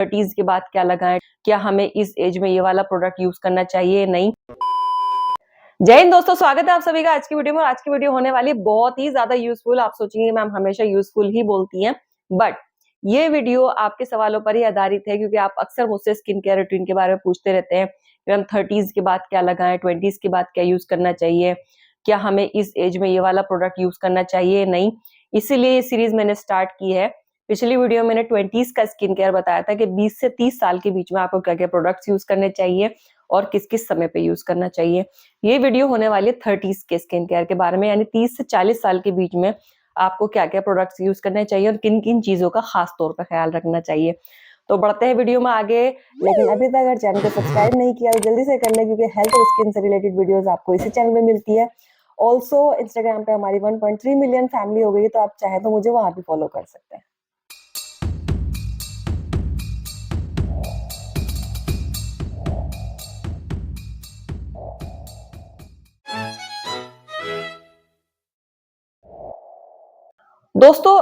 30s के बाद क्या लगाएं, क्या हमें इस एज में ये वाला प्रोडक्ट यूज करना चाहिए नहीं। जय हिंद दोस्तों, स्वागत है आप सभी का आज की वीडियो में। आज की वीडियो होने वाली बहुत ही ज्यादा यूजफुल। आप सोचेंगे मैम हमेशा यूजफुल ही बोलती हैं, बट ये वीडियो आपके सवालों पर ही आधारित है, क्योंकि आप अक्सर मुझसे स्किन केयर रूटीन के बारे में पूछते रहते हैं कि हम 30s के बाद क्या लगाएं, 20s के बाद क्या यूज करना चाहिए, क्या हमें इस एज में ये वाला प्रोडक्ट यूज करना चाहिए नहीं। इसीलिए ये सीरीज मैंने स्टार्ट की है। पिछली वीडियो मैंने 20s का स्किन केयर बताया था कि 20 से 30 साल के बीच में आपको क्या क्या प्रोडक्ट्स यूज करने चाहिए और किस किस समय पे यूज करना चाहिए। ये वीडियो होने वाली है 30s के स्किन केयर के बारे में, यानी 30 से 40 साल के बीच में आपको क्या क्या प्रोडक्ट्स यूज करने चाहिए और किन किन चीजों का खास तौर पर ख्याल रखना चाहिए। तो बढ़ते हैं वीडियो में आगे, लेकिन अभी तक अगर चैनल को सब्सक्राइब नहीं किया तो जल्दी से कर ले, क्योंकि हेल्थ और स्किन से रिलेटेड वीडियोस आपको इसी चैनल में मिलती है। ऑल्सो इंस्टाग्राम पे हमारी 1.3 मिलियन फैमिली हो गई है, तो आप चाहें तो मुझे वहां भी फॉलो कर सकते हैं। दोस्तों,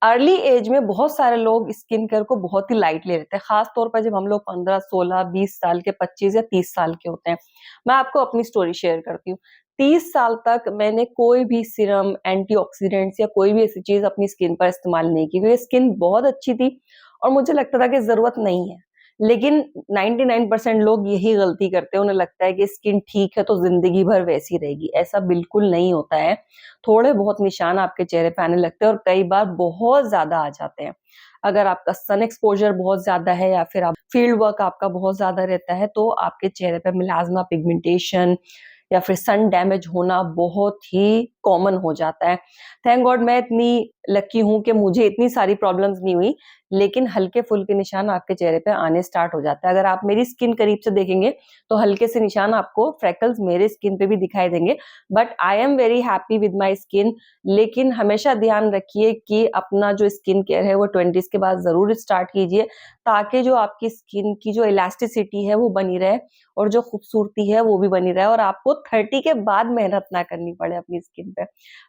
अर्ली एज में बहुत सारे लोग स्किन केयर को बहुत ही लाइट ले लेते हैं, खास तौर पर जब हम लोग 15, 16, 20 साल के, 25 या 30 साल के होते हैं। मैं आपको अपनी स्टोरी शेयर करती हूँ। 30 साल तक मैंने कोई भी सीरम, एंटीऑक्सीडेंट्स या कोई भी ऐसी चीज अपनी स्किन पर इस्तेमाल नहीं की, क्योंकि स्किन बहुत अच्छी थी और मुझे लगता था कि जरूरत नहीं है। लेकिन 99% लोग यही गलती करते हैं, उन्हें लगता है कि स्किन ठीक है तो जिंदगी भर वैसी रहेगी। ऐसा बिल्कुल नहीं होता है। थोड़े बहुत निशान आपके चेहरे पे आने लगते हैं और कई बार बहुत ज्यादा आ जाते हैं। अगर आपका सन एक्सपोजर बहुत ज्यादा है या फिर आप फील्ड वर्क आपका बहुत ज्यादा रहता है, तो आपके चेहरे पे मिलाज्मा पिगमेंटेशन या फिर सन डैमेज होना बहुत ही कॉमन हो जाता है। थैंक गॉड मैं इतनी लकी हूं कि मुझे इतनी सारी प्रॉब्लम्स नहीं हुई, लेकिन हल्के फुल्के निशान आपके चेहरे पे आने स्टार्ट हो जाता है। अगर आप मेरी स्किन करीब से देखेंगे तो हल्के से निशान आपको, फ्रेकल्स मेरे स्किन पे भी दिखाई देंगे। But I am very happy with my skin. लेकिन हमेशा ध्यान रखिए कि अपना जो स्किन केयर है वो 20s के बाद जरूर स्टार्ट कीजिए, ताकि जो आपकी स्किन की जो इलास्टिसिटी है वो बनी रहे और जो खूबसूरती है वो भी बनी रहे, और आपको 30 के बाद मेहनत ना करनी पड़े अपनी स्किन पे।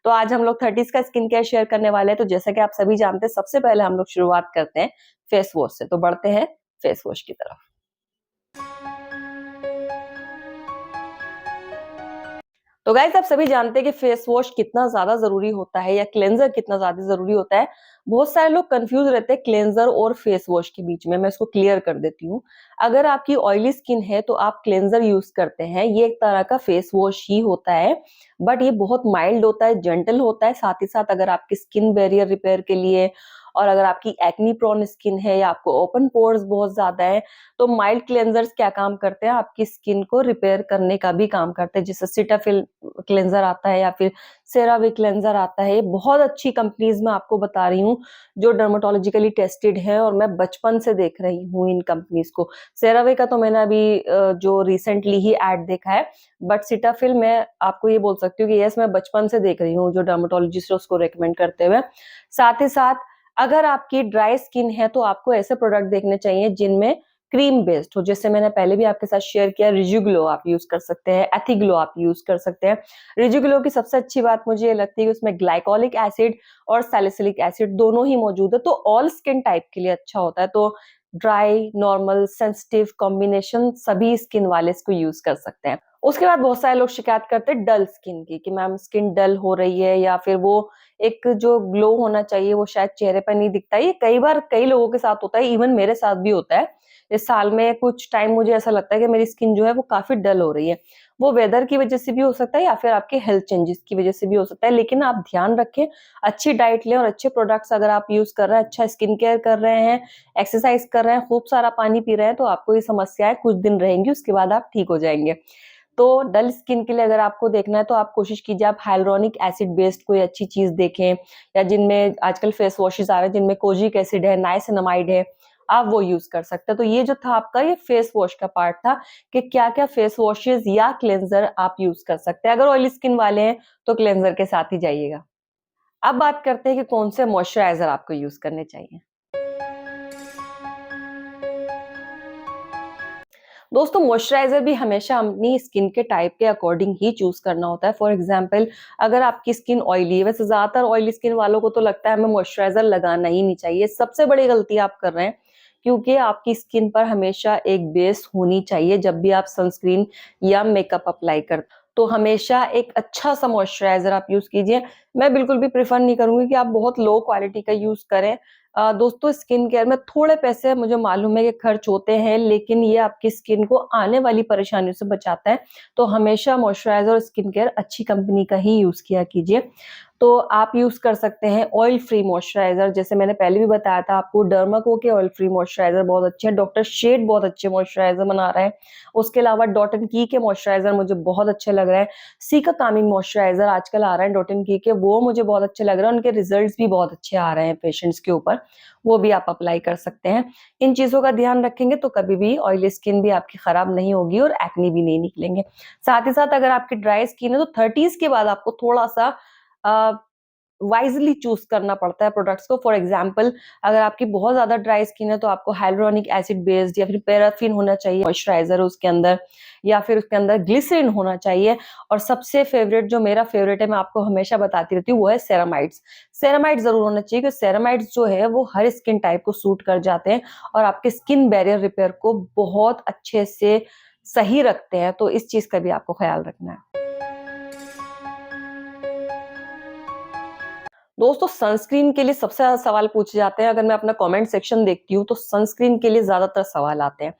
तो आज हम लोग 30s का स्किन केयर शेयर करने वाले हैं। तो जैसा कि आप सभी जानते हैं, सबसे पहले हम लोग शुरुआत करते हैं फेस वॉश से। तो बढ़ते हैं फेस वॉश की तरफ। तो गाइस, आप सभी जानते हैं कि फेस वॉश कितना ज्यादा जरूरी होता है या क्लेंजर कितना ज्यादा जरूरी होता है। बहुत सारे लोग कंफ्यूज रहते हैं क्लेंजर और फेस वॉश के बीच में। मैं इसको क्लियर कर देती हूँ। अगर आपकी ऑयली स्किन है तो आप क्लेंजर यूज करते हैं, ये एक तरह का फेस वॉश ही होता है, बट ये बहुत माइल्ड होता है, जेंटल होता है। साथ ही साथ अगर आपकी स्किन बैरियर रिपेयर के लिए, और अगर आपकी एक्नी प्रोन स्किन है या आपको ओपन पोर्स बहुत ज्यादा है, तो माइल्ड क्लेंजर्स क्या काम करते हैं, आपकी स्किन को रिपेयर करने का भी काम करते हैं। जैसे सिटाफिल क्लेंजर आता है या फिर सेरावी क्लेंजर आता है। ये बहुत अच्छी कंपनीज में आपको बता रही हूँ, जो डर्मेटोलॉजिकली टेस्टेड है, और मैं बचपन से देख रही हूँ इन कंपनीज को। सेरावी का तो मैंने अभी जो रिसेंटली ही एड देखा है, बट सिटाफिल मैं आपको ये बोल सकती हूँ कि यस, मैं बचपन से देख रही हूँ जो डर्मेटोलॉजिस्ट है उसको रेकमेंड करते हुए। साथ ही साथ अगर आपकी ड्राई स्किन है तो आपको ऐसे प्रोडक्ट देखने चाहिए जिनमें क्रीम बेस्ड हो। जैसे मैंने पहले भी आपके साथ शेयर किया, रिजुग्लो आप यूज कर सकते हैं, एथिग्लो आप यूज कर सकते हैं। रिजुग्लो की सबसे अच्छी बात मुझे ये लगती है कि उसमें ग्लाइकोलिक एसिड और सैलिसिलिक एसिड दोनों ही मौजूद है, तो ऑल स्किन टाइप के लिए अच्छा होता है। तो ड्राई, नॉर्मल, सेंसिटिव कॉम्बिनेशन सभी स्किन वाले इसको यूज कर सकते हैं। उसके बाद बहुत सारे लोग शिकायत करते हैं डल स्किन की, कि मैम स्किन डल हो रही है, या फिर वो एक जो ग्लो होना चाहिए वो शायद चेहरे पर नहीं दिखता। ये कई बार कई लोगों के साथ होता है, इवन मेरे साथ भी होता है। इस साल में कुछ टाइम मुझे ऐसा लगता है कि मेरी स्किन जो है वो काफी डल हो रही है। वो वेदर की वजह से भी हो सकता है या फिर आपके हेल्थ चेंजेस की वजह से भी हो सकता है। लेकिन आप ध्यान रखें, अच्छी डाइट लें और अच्छे प्रोडक्ट्स अगर आप यूज कर रहे हैं, अच्छा स्किन केयर कर रहे हैं, एक्सरसाइज कर रहे हैं, खूब सारा पानी पी रहे हैं, तो आपको ये समस्याएं कुछ दिन रहेंगी, उसके बाद आप ठीक हो जाएंगे। तो डल स्किन के लिए अगर आपको देखना है तो आप कोशिश कीजिए आप हाइलुरोनिक एसिड बेस्ड कोई अच्छी चीज देखें, या जिनमें आजकल फेस वॉशेस आ रहे हैं जिनमें कोजिक एसिड है, नाइसिनामाइड है, आप वो यूज कर सकते हैं। तो ये जो था आपका, ये फेस वॉश का पार्ट था कि क्या क्या फेस वॉशेस या क्लेंजर आप यूज कर सकते हैं। अगर ऑयली स्किन वाले हैं तो क्लेंजर के साथ ही जाइएगा। अब बात करते हैं कि कौन से मॉइस्चराइजर आपको यूज करने चाहिए। दोस्तों, मॉइस्चराइजर भी हमेशा अपनी स्किन के टाइप के अकॉर्डिंग ही चूज करना होता है। फॉर एग्जांपल, अगर आपकी स्किन ऑयली है, वैसे ज्यादातर ऑयली स्किन वालों को तो लगता है हमें मॉइस्चराइजर लगाना ही नहीं चाहिए। सबसे बड़ी गलती आप कर रहे हैं क्योंकि आपकी स्किन पर हमेशा एक बेस होनी चाहिए जब भी आप सनस्क्रीन या मेकअप अप्लाई करते हैं। तो हमेशा एक अच्छा-सा मॉइस्चराइज़र आप यूज़ कीजिए। मैं बिल्कुल भी प्रेफ़र नहीं करूँगी कि आप बहुत लो क्वालिटी का यूज़ करें। दोस्तों, स्किन केयर में थोड़े पैसे मुझे मालूम है कि खर्च होते हैं, लेकिन ये आपकी स्किन को आने वाली परेशानियों से बचाता है। तो हमेशा मॉइस्चराइज़र और स्किन केयर अच्छी कंपनी का ही यूज़ किया कीजिए। तो आप यूज़ कर सकते हैं ऑयल फ्री मॉइस्चराइज़र, जैसे मैंने पहले भी बताया था आपको, डर्माको के ऑयल फ्री मॉइस्चराइज़र बहुत अच्छे हैं, डॉक्टर शेड बहुत अच्छे मॉइस्चराइज़र बना रहा है। उसके अलावा डॉट एंड की के मॉइस्चराइज़र मुझे बहुत अच्छे लग रहे हैं। सीका कामिंग मॉइस्चराइज़र आजकल आ रहे हैं डॉट एंड की के, वो मुझे बहुत अच्छे लग रहे हैं, उनके रिजल्ट्स भी बहुत अच्छे आ रहे हैं पेशेंट्स के ऊपर, वो भी आप अप्लाई कर सकते हैं। इन चीज़ों का ध्यान रखेंगे तो कभी भी ऑयली स्किन भी आपकी खराब नहीं होगी और एक्ने भी नहीं निकलेंगे। साथ ही साथ अगर आपकी ड्राई स्किन है तो 30s के बाद आपको थोड़ा-सा अ, वाइज़ली चूज़ करना पड़ता है प्रोडक्ट्स को। फॉर एग्ज़ाम्पल, अगर आपकी बहुत ज़्यादा ड्राई स्किन है तो आपको hyaluronic एसिड बेस्ड या फिर पैराफिन होना चाहिए मॉइस्चराइज़र उसके अंदर, या फिर उसके अंदर ग्लिसरीन होना चाहिए। और सबसे फ़ेवरेट, जो मेरा फ़ेवरेट है, मैं आपको हमेशा बताती रहती हूँ, वो है सेरामाइड्स। सेरामाइड ज़रूर होना चाहिए, क्योंकि सेरामाइड्स जो है वो हर स्किन टाइप को सूट कर जाते हैं और आपके स्किन बैरियर रिपेयर को बहुत अच्छे से सही रखते हैं। तो इस चीज़ का भी आपको ख़्याल रखना है। दोस्तों, सनस्क्रीन के लिए सबसे ज़्यादा सवाल पूछे जाते हैं। अगर मैं अपना कमेंट सेक्शन देखती हूँ तो सनस्क्रीन के लिए ज़्यादातर सवाल आते हैं।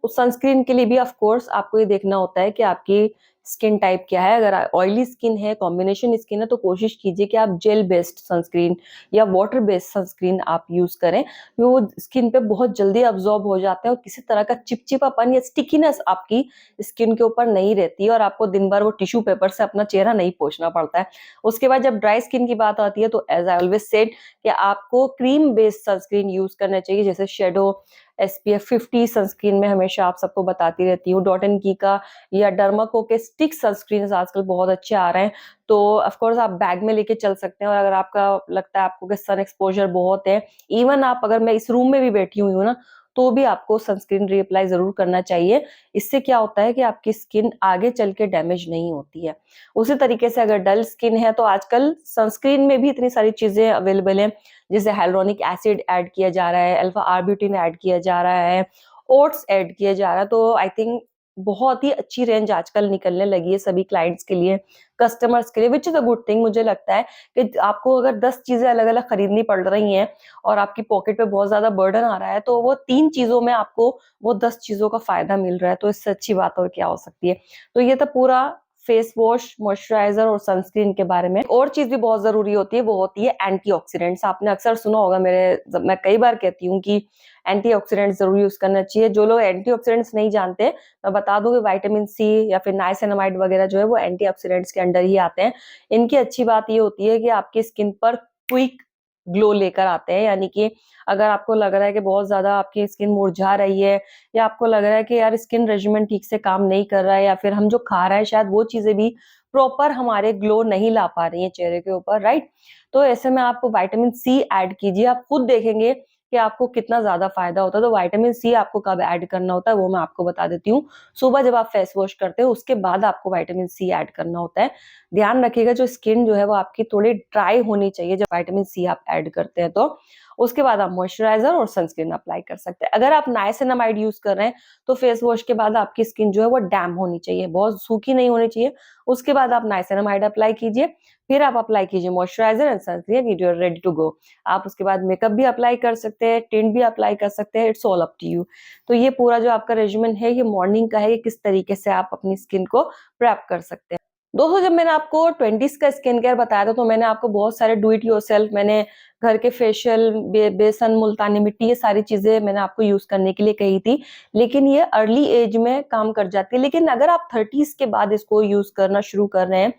तो सनस्क्रीन के लिए भी ऑफ कोर्स आपको ये देखना होता है कि आपकी स्किन टाइप क्या है। अगर ऑयली स्किन है, कॉम्बिनेशन स्किन है, तो कोशिश कीजिए कि आप जेल बेस्ड सनस्क्रीन या वाटर बेस्ड सनस्क्रीन आप यूज़ करें। वो स्किन पे बहुत जल्दी अब्ज़ॉर्ब हो जाते हैं और किसी तरह का चिपचिपापन या स्टिकीनेस आपकी स्किन के ऊपर नहीं रहती है और आपको दिन भर वो टिश्यू पेपर से अपना चेहरा नहीं पोंछना पड़ता है। उसके बाद जब ड्राई स्किन की बात आती है तो एज़ आई ऑलवेज़ सेड कि आपको क्रीम बेस्ड सनस्क्रीन यूज़ करना चाहिए, जैसे शैडो, एसपीएफ 50 सनस्क्रीन में हमेशा आप सबको बताती रहती हूँ, डॉट एंड की का या डर्माको के स्टिक सनस्क्रीन्स आजकल बहुत अच्छे आ रहे हैं। तो ऑफ कोर्स आप बैग में लेके चल सकते हैं, और अगर आपका लगता है आपको कि सन एक्सपोज़र बहुत है, इवन आप, अगर मैं इस रूम में भी बैठी हुई हूँ ना, तो भी आपको सनस्क्रीन रीअप्लाई ज़रूर करना चाहिए। इससे क्या होता है कि आपकी स्किन आगे चल के डैमेज नहीं होती है। उसी तरीके से अगर डल स्किन है तो आजकल सनस्क्रीन में भी इतनी सारी चीज़ें अवेलेबल हैं, जैसे hyaluronic एसिड ऐड किया जा रहा है, अल्फा आर्ब्यूटिन ऐड किया जा रहा है, ओट्स ऐड किया जा रहा है। तो आई थिंक बहुत ही अच्छी रेंज आजकल निकलने लगी है सभी क्लाइंट्स के लिए, कस्टमर्स के लिए, which is a good thing. मुझे लगता है कि आपको अगर 10 चीज़ें अलग-अलग खरीदनी पड़ रही हैं और आपकी पॉकेट पे बहुत ज़्यादा बर्डन आ रहा है, तो वो 3 चीज़ों में आपको वो 10 चीज़ों का फ़ायदा मिल रहा है, तो इससे अच्छी बात और क्या हो सकती है। तो ये तो पूरा फेस वॉश, मॉइस्चराइज़र और सनस्क्रीन के बारे में। और चीज़ भी बहुत ज़रूरी होती है, वो होती है एंटीऑक्सीडेंट्स। आपने अक्सर सुना होगा, मैं कई बार कहती हूँ कि एंटीऑक्सीडेंट्स ज़रूर यूज़ करना चाहिए। जो लोग एंटीऑक्सीडेंट्स नहीं जानते, मैं बता दूँ कि विटामिन सी या फिर नाइसिनामाइड वगैरह जो है वो एंटीऑक्सीडेंट्स के अंडर ही आते हैं। इनकी अच्छी बात ये होती है कि आपकी स्किन पर क्विक ग्लो लेकर आते हैं, यानी कि अगर आपको लग रहा है कि बहुत ज़्यादा आपकी स्किन मुरझा रही है, या आपको लग रहा है कि यार स्किन रेजिमेन ठीक से काम नहीं कर रहा है, या फिर हम जो खा रहे हैं शायद वो चीज़ें भी प्रॉपर हमारे ग्लो नहीं ला पा रही हैं चेहरे के ऊपर, राइट? तो ऐसे में आप विटामिन सी ऐड कीजिए, आप खुद देखेंगे कि आपको कितना ज़्यादा फ़ायदा होता है। तो विटामिन सी आपको कब ऐड करना होता है वो मैं आपको बता देती हूँ। सुबह जब आप फेस वॉश करते हो उसके बाद आपको विटामिन सी ऐड करना होता है। ध्यान रखिएगा, जो स्किन जो है वो आपकी थोड़ी ड्राई होनी चाहिए जब विटामिन सी आप ऐड करते हैं तो। उसके बाद आप मॉइस्चराइज़र और सनस्क्रीन अप्लाई कर सकते हैं। अगर आप नाइसिनामाइड यूज़ कर रहे हैं तो फेस वॉश के बाद आपकी स्किन जो है वो डैम्प होनी चाहिए, बहुत सूखी नहीं होनी चाहिए। उसके बाद आप नाइसिनामाइड अप्लाई कीजिए, फिर आप अप्लाई कीजिए moisturiser and sunscreen, you are ready to go. आप उसके बाद मेकअप भी अप्लाई कर सकते हैं, टिंट भी अप्लाई कर सकते हैं, it's all up to you. तो ये पूरा जो आपका रेजिमेन है, ये मॉर्निंग का है, ये किस तरीके से आप अपनी स्किन को प्रेप कर सकते हैं। दोस्तों, जब मैंने आपको 20s का स्किन केयर बताया था तो मैंने आपको बहुत सारे डू इट योरसेल्फ, मैंने घर के फेशियल, बेसन, मुल्तानी मिट्टी, ये सारी चीज़ें मैंने आपको यूज़ करने के लिए कही थी। लेकिन ये अर्ली एज में काम कर जाती है। लेकिन अगर आप 30s के बाद इसको यूज़ करना शुरू कर रहे हैं,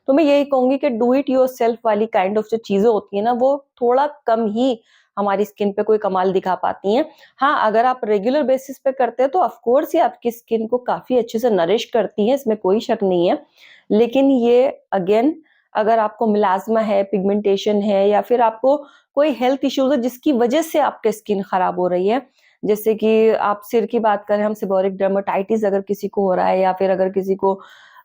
तो मैं यही कहूँगी कि डू इट योरसेल्फ वाली काइंड ऑफ जो चीज़ें होती हैं ना, वो थोड़ा कम ही हमारी स्किन पे कोई कमाल दिखा पाती हैं। हाँ, अगर आप रेगुलर बेसिस पे करते हैं तो ऑफ कोर्स ये आपकी स्किन को काफ़ी अच्छे से नरिश करती हैं, इसमें कोई शक नहीं है। लेकिन ये अगेन, अगर आपको मिलाज़्मा है, पिगमेंटेशन है, या फिर आपको कोई हेल्थ इश्यूज़ है जिसकी वजह से आपकी स्किन खराब हो रही है, जैसे कि आप सिर की बात करें, हम, सेबोरिक डर्मेटाइटिस अगर किसी को हो रहा है, या फिर अगर किसी को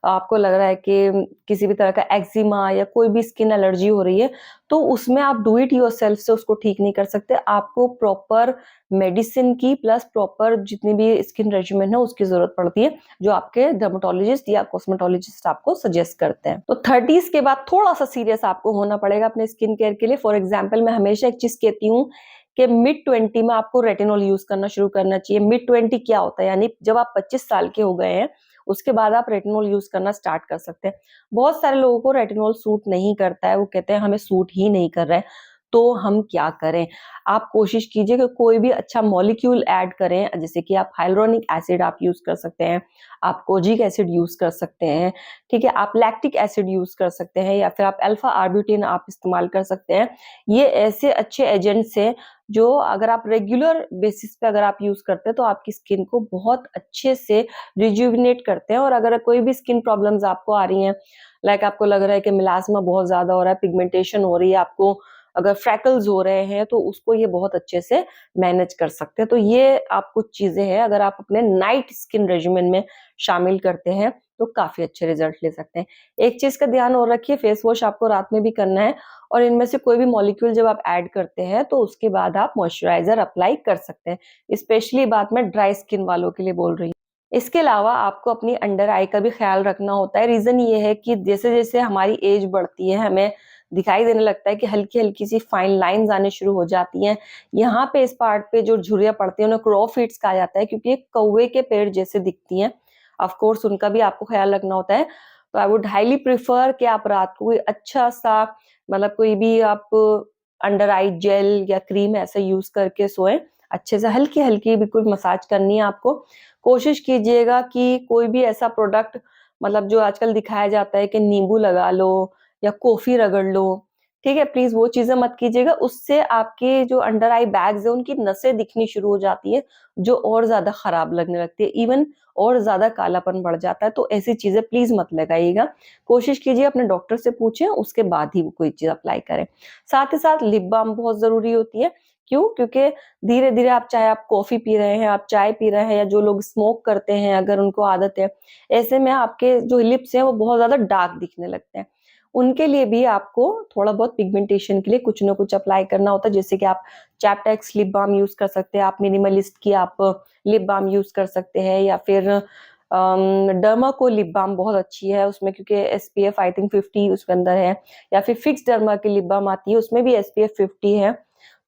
आपको लग रहा है कि किसी भी तरह का एक्जिमा या कोई भी स्किन एलर्जी हो रही है, तो उसमें आप डू इट योरसेल्फ से उसको ठीक नहीं कर सकते। आपको प्रॉपर मेडिसिन की प्लस प्रॉपर जितनी भी स्किन रेजिमेन है उसकी ज़रूरत पड़ती है, जो आपके डर्मेटोलॉजिस्ट या कॉस्मेटोलॉजिस्ट आपको सजेस्ट करते हैं। तो 30s के बाद थोड़ा-सा सीरियस आपको होना पड़ेगा अपने स्किन केयर के लिए। फॉर एग्जाम्पल मैं हमेशा एक चीज़ कहती हूँ कि मिड 20 में आपको रेटिनॉल यूज़ करना शुरू करना चाहिए। मिड 20 क्या होता है? यानी जब आप 25 साल के हो गए हैं, उसके बाद आप रेटिनॉल यूज़ करना स्टार्ट कर सकते हैं। बहुत सारे लोगों को रेटिनॉल सूट नहीं करता है, वो कहते हैं हमें सूट ही नहीं कर रहा है, तो हम क्या करें? आप कोशिश कीजिए कि कोई भी अच्छा मॉलिक्यूल ऐड करें, जैसे कि आप हाइलुरोनिक एसिड आप यूज़ कर सकते हैं, आप कोजिक एसिड यूज़ कर सकते हैं, ठीक है? आप लैक्टिक एसिड यूज़ कर सकते हैं या फिर आप अल्फा आर्ब्यूटिन आप इस्तेमाल कर सकते हैं। ये ऐसे अच्छे एजेंट्स हैं जो अगर आप रेगुलर बेसिस पे अगर आप यूज़ करते हैं तो आपकी स्किन को बहुत अच्छे से रिजुविनेट करते हैं। और अगर कोई भी स्किन प्रॉब्लम्स आपको आ रही हैं, लाइक आपको लग रहा है कि मेलास्मा बहुत ज़्यादा हो रहा है, पिगमेंटेशन हो रही है, आपको अगर फ्रैकल्स हो रहे हैं, तो उसको ये बहुत अच्छे से मैनेज कर सकते हैं। तो ये आप कुछ चीज़ें हैं, अगर आप अपने नाइट स्किन रेजिमेन में शामिल करते हैं, तो काफ़ी अच्छे रिजल्ट ले सकते हैं। एक चीज़ का ध्यान और रखिए, फेस वॉश आपको रात में भी करना है और इनमें से कोई भी मॉलिक्यूल जब आप ऐड करते हैं, तो उसके बाद आप मॉइस्चराइज़र अप्लाई कर सकते हैं। स्पेशली बात मैं ड्राई स्किन वालों के लिए बोल रही हूँ। इसके अलावा आपको अपनी अंडर आई का भी ख्याल रखना होता है। रीज़न ये है कि जैसे-जैसे हमारी एज बढ़ती है, हमें दिखाई देने लगता है कि हल्की-हल्की सी फाइन लाइन्स आने शुरू हो जाती हैं। यहाँ पे इस पार्ट पे जो झुर्रियाँ पड़ती हैं, उन्हें क्रॉ फीट्स कहा जाता है क्योंकि ये कौवे के पैर जैसे दिखती हैं। ऑफ कोर्स उनका भी आपको ख्याल रखना होता है। तो आई वुड हाइली प्रेफर कि आप रात को कोई अच्छा-सा मतलब कोई भी आप अंडर आई जेल या क्रीम ऐसा यूज़ करके सोएँ। अच्छे से हल्की-हल्की बिल्कुल मसाज करनी है आपको। कोशिश कीजिएगा कि कोई भी ऐसा प्रोडक्ट मतलब जो आजकल दिखाया जाता है कि नींबू लगा लो या कॉफ़ी रगड़ लो, ठीक है? प्लीज़ वो चीज़ें मत कीजिएगा, उससे आपके जो अंडर आई बैग्स हैं उनकी नसें दिखनी शुरू हो जाती है, जो और ज़्यादा खराब लगने लगती है, इवन और ज़्यादा कालापन बढ़ जाता है, तो ऐसी चीज़ें प्लीज़ मत लगाइएगा। कोशिश कीजिए अपने डॉक्टर से पूछें, उसके बाद ही वो कोई चीज़ अप्लाई करें। साथ ही साथ लिप बाल्म बहुत ज़रूरी होती है, क्यों? क्योंकि धीरे-धीरे आप चाहे आप कॉफ़ी पी रहे हैं, आप चाय पी रहे हैं या जो लोग स्मोक करते हैं अगर उनको आदत है, ऐसे में आपके जो लिप्स हैं वो बहुत ज़्यादा डार्क दिखने लगते हैं। उनके लिए भी आपको थोड़ा बहुत पिगमेंटेशन के लिए कुछ ना कुछ अप्लाई करना होता है, जैसे कि आप चैप्टेक्स लिप बाल्म यूज़ कर सकते हैं, आप मिनिमलिस्ट की आप लिप बाल्म यूज़ कर सकते हैं या फिर डर्मा को लिप बाल्म बहुत अच्छी है उसमें क्योंकि एसपीएफ आई थिंक 50 उसके अंदर है या फिर फिक्स डर्मा की लिप बाल्म आती है उसमें भी एसपीएफ 50 है।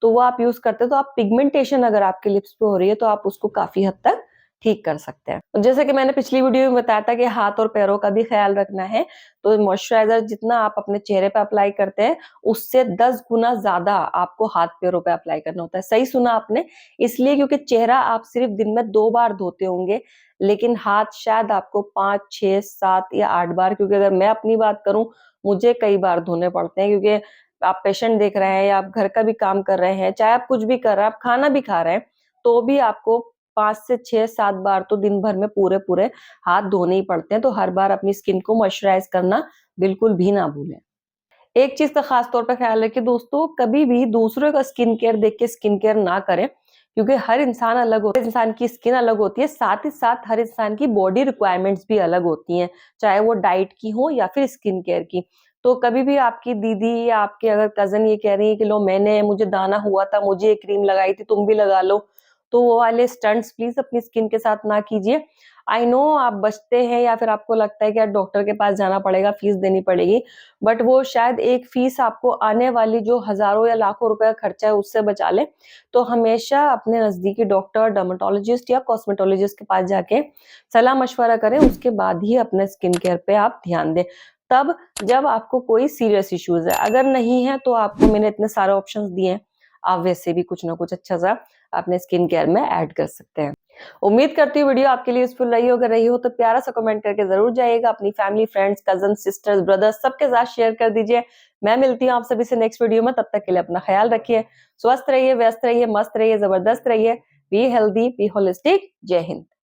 तो वो आप यूज़ करते हैं तो आप पिगमेंटेशन अगर आपके लिप्स पे हो रही है तो आप उसको काफ़ी हद तक ठीक कर सकते हैं। तो जैसे कि मैंने पिछली वीडियो में बताया था कि हाथ और पैरों का भी ख्याल रखना है, तो मॉइस्चराइज़र जितना आप अपने चेहरे पे अप्लाई करते हैं, उससे 10 गुना ज़्यादा आपको हाथ-पैरों पे अप्लाई करना होता है। सही सुना आपने, इसलिए क्योंकि चेहरा आप सिर्फ़ दिन में 2 बार धोते होंगे, लेकिन हाथ शायद आपको 5, 6, 7 या 8 बार क्योंकि अगर मैं अपनी बात करूँ, मुझे कई बार धोने पड़ते हैं क्योंकि आप पेशेंट देख रहे हैं या आप घर का भी काम कर रहे हैं, चाहे आप कुछ भी कर रहे हैं, आप खाना भी खा रहे हैं, तो भी आपको 5 से 6, 7 बार तो दिन भर में पूरे-पूरे हाथ धोने ही पड़ते हैं, तो हर बार अपनी स्किन को मॉइस्चराइज़ करना बिल्कुल भी ना भूलें। एक चीज़ का ख़ास तौर पे ख़्याल रखिए दोस्तों, कभी भी दूसरों का स्किन केयर देख के स्किन केयर ना करें, क्योंकि हर इंसान अलग होता है, हर इंसान की स्किन अलग होती है, साथ ही साथ हर इंसान की बॉडी रिक्वायरमेंट्स भी अलग होती हैं, चाहे वो डाइट की हो या फिर स्किन केयर की। तो कभी भी आपकी दीदी या आपके अगर कज़न ये कह रही है कि लो मैंने मुझे दाना हुआ था, मुझे ये क्रीम लगाई थी, तुम भी लगा लो, तो वो वाले स्टंट्स प्लीज़ अपनी स्किन के साथ ना कीजिए। आई नो आप बचते हैं या फिर आपको लगता है कि यार डॉक्टर के पास जाना पड़ेगा, फीस देनी पड़ेगी, बट वो शायद एक फीस आपको आने वाली जो हज़ारों या लाखों रुपए का खर्चा है उससे बचा ले। तो हमेशा अपने नज़दीकी डॉक्टर, डर्मेटोलॉजिस्ट या कॉस्मेटोलॉजिस्ट के पास जाके सलाह-मशवरा करें, उसके बाद ही अपने स्किन केयर पे आप ध्यान दें। तब जब आपको कोई सीरियस इश्यूज़ है, अगर नहीं है तो आपको मैंने इतने सारे ऑप्शंस दिए हैं, आप वैसे भी कुछ ना कुछ अच्छा-सा अपने स्किन केयर में ऐड कर सकते हैं। उम्मीद करती हूँ वीडियो आपके लिए यूज़फुल रही हो, अगर रही हो तो प्यारा सा कमेंट करके ज़रूर जाइएगा। अपनी family, friends, cousins, sisters, brothers सबके साथ शेयर कर दीजिए। मैं मिलती हूँ आप सभी से नेक्स्ट वीडियो में, तब तक के लिए अपना ख्याल रखिए। स्वस्थ रहिए, व्यस्त रहिए, मस्त रहिए, ज़बरदस्त रहिए। Be healthy, be holistic. जय हिंद।